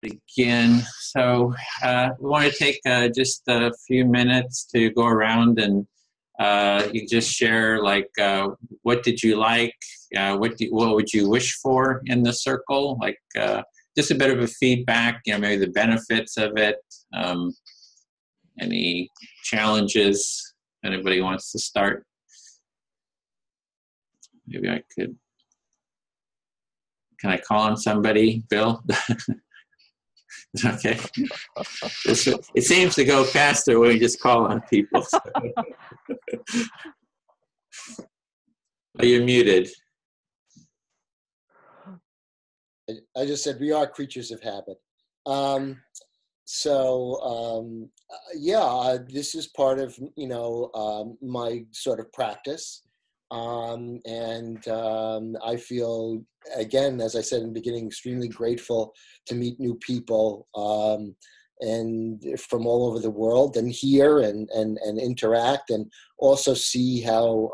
Begin. So we want to take just a few minutes to go around and you just share like what did you like, what would you wish for in the circle, like just a bit of a feedback, maybe the benefits of it, any challenges. If anybody wants to start, maybe I could. Can I call on somebody, Bill? Okay. It seems to go faster when we just call on people. So. Oh, you're muted. I just said we are creatures of habit. This is part of, my sort of practice. I feel, again, as I said in the beginning, extremely grateful to meet new people and from all over the world and hear and interact and also see how,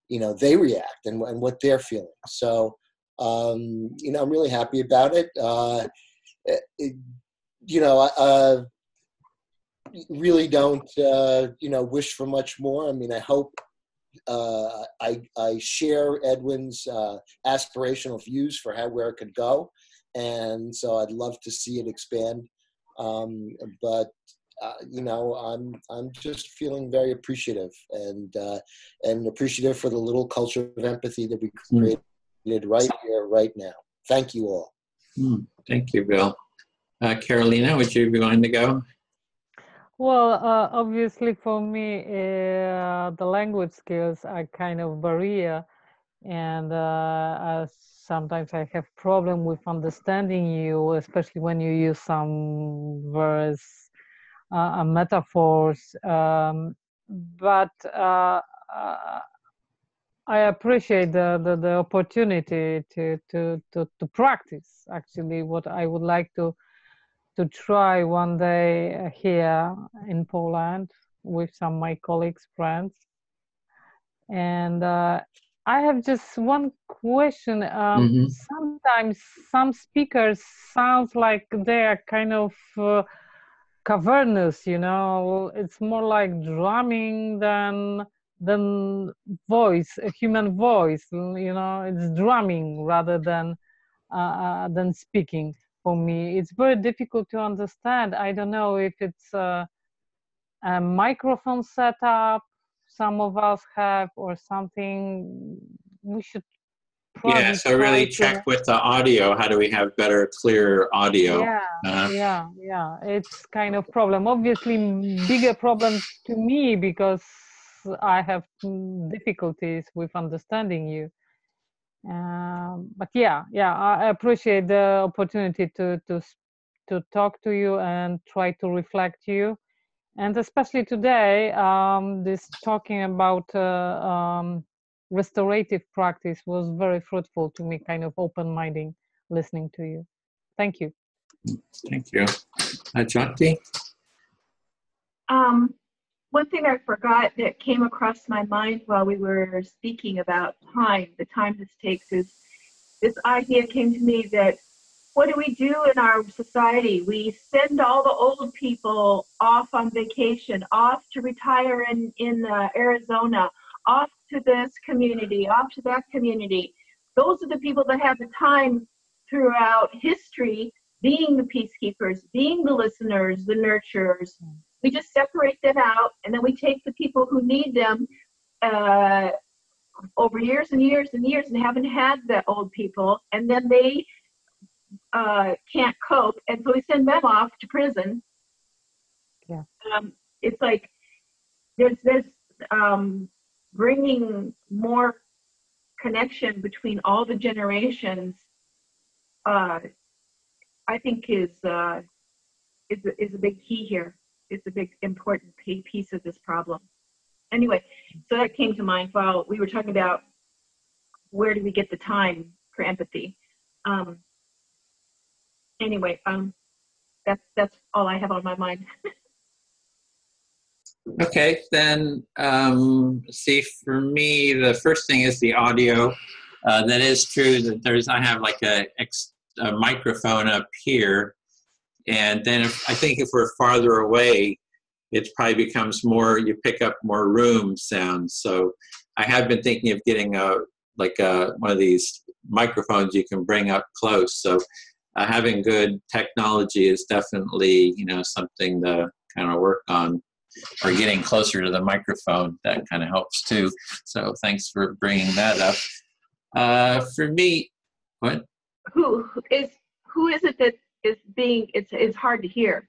they react and what they're feeling. So, I'm really happy about it. Really don't, wish for much more. I mean, I hope I share Edwin's aspirational views for where it could go, and so I'd love to see it expand. I'm just feeling very appreciative and appreciative for the little culture of empathy that we created right here, right now. Thank you all. Thank you, Bill. Carolina, would you be willing to go? Well, obviously for me, the language skills are kind of barrier, and sometimes I have problem with understanding you, especially when you use some words, metaphors. But I appreciate the opportunity to practice. Actually, what I would like to try one day here in Poland with some of my colleagues, friends. And I have just one question. Sometimes some speakers sound like they are kind of cavernous, it's more like drumming than voice, a human voice, it's drumming rather than speaking. For me, it's very difficult to understand. I don't know if it's a microphone setup some of us have or something. We should probably so really check with the audio. How do we have better, clearer audio? Yeah. It's kind of problem. Obviously, bigger problem to me because I have difficulties with understanding you. But I appreciate the opportunity to talk to you and try to reflect you, and especially today, this talking about restorative practice was very fruitful to me, kind of open-minded listening to you. Thank you. Thank you. Jyoti? One thing I forgot that came across my mind while we were speaking about time, the time this takes, is this idea came to me that what do we do in our society? We send all the old people off on vacation, off to retire in Arizona, off to this community, off to that community. Those are the people that have the time throughout history being the peacekeepers, being the listeners, the nurturers. We just separate them out, and then we take the people who need them over years and years and years and haven't had the old people, and then they can't cope, and so we send them off to prison. Yeah. It's like there's this bringing more connection between all the generations. I think is a big key here. It's a big important piece of this problem. Anyway, so that came to mind while we were talking about where do we get the time for empathy. That's all I have on my mind. Okay, then see, for me, the first thing is the audio. That is true that I have like a microphone up here, And then I think if we're farther away, it probably becomes more, you pick up more room sounds. So I have been thinking of getting one of these microphones you can bring up close. So having good technology is definitely, something to kind of work on, or getting closer to the microphone. That kind of helps too. So thanks for bringing that up. For me, what? Who is it that is being, it's hard to hear?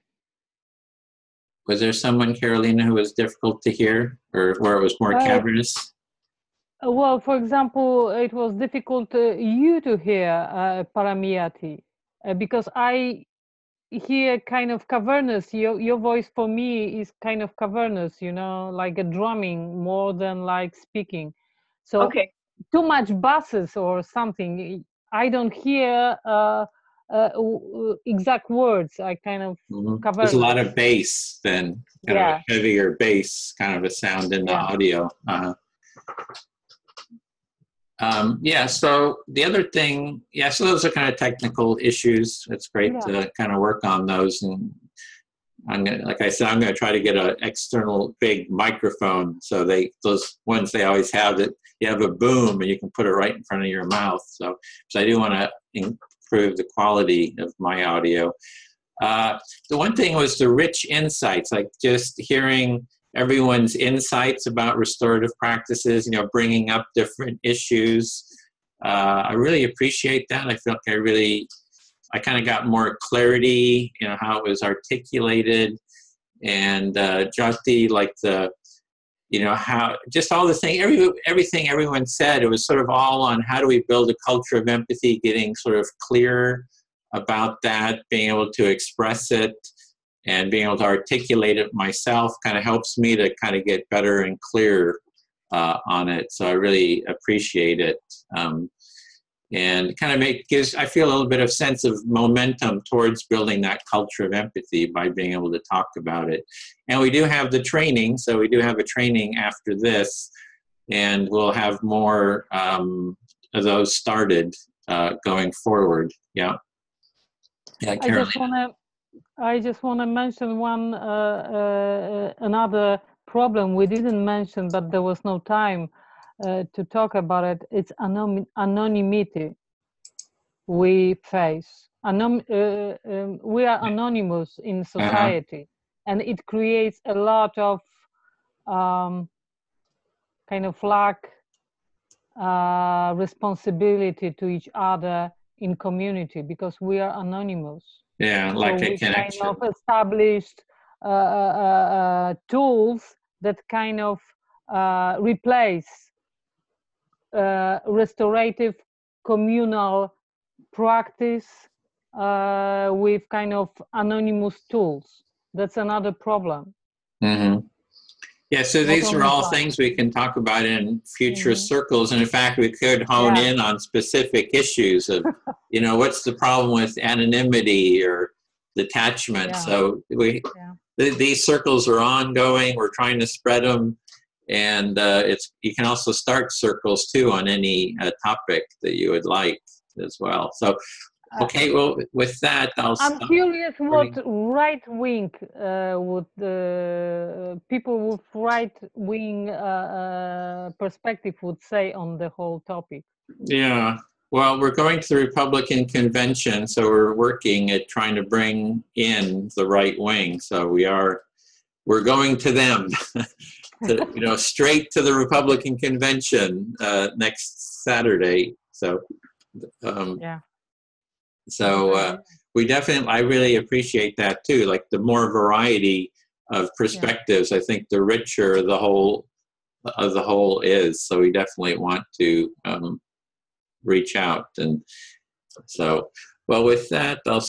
Was there someone, Carolina, who was difficult to hear, or where it was more cavernous? Well, for example, it was difficult you to hear Paramiati, because I hear kind of cavernous. Your voice for me is kind of cavernous, like a drumming more than like speaking. So okay. Too much basses or something. I don't hear exact words. I kind of cavernous. There's a lot of bass then, kind of a heavier bass kind of a sound in the audio. So the other thing, so those are kind of technical issues. It's great to kind of work on those. And I'm going to try to get an external big microphone. So those ones they always have, that you have a boom and you can put it right in front of your mouth. So I do want to improve the quality of my audio. The one thing was the rich insights, like just hearing everyone's insights about restorative practices, bringing up different issues. I really appreciate that. I feel like I kind of got more clarity, how it was articulated, and Jyoti, like how just all the thing, everything everyone said, it was sort of all on how do we build a culture of empathy, getting sort of clear about that, being able to express it, and being able to articulate it myself kind of helps me to kind of get better and clear on it. So I really appreciate it. And kind of I feel a little bit of sense of momentum towards building that culture of empathy by being able to talk about it. And we do have the training, so we do have a training after this, and we'll have more of those started going forward. Yeah, Carolina. I just want to mention one another problem we didn't mention, but there was no time to talk about it. It's anonymity we face. We are anonymous in society, and it creates a lot of kind of lack responsibility to each other in community, because we are anonymous. Yeah, like so a connection. Kind of established tools that kind of replace restorative communal practice with kind of anonymous tools. That's another problem. Mm-hmm. Yeah, so these are all things we can talk about in future circles. And in fact, we could hone in on specific issues of, what's the problem with anonymity or detachment. Yeah. So these circles are ongoing. We're trying to spread them. And you can also start circles too on any topic that you would like as well. So, okay, well, with that, I'm curious what right-wing people with right-wing perspective would say on the whole topic. Yeah, well, we're going to the Republican convention, so we're working at trying to bring in the right wing. So we're going to them, straight to the Republican convention next Saturday. So, I really appreciate that too. Like the more variety of perspectives, I think the richer the whole is. So we definitely want to reach out. And so, well, with that, I'll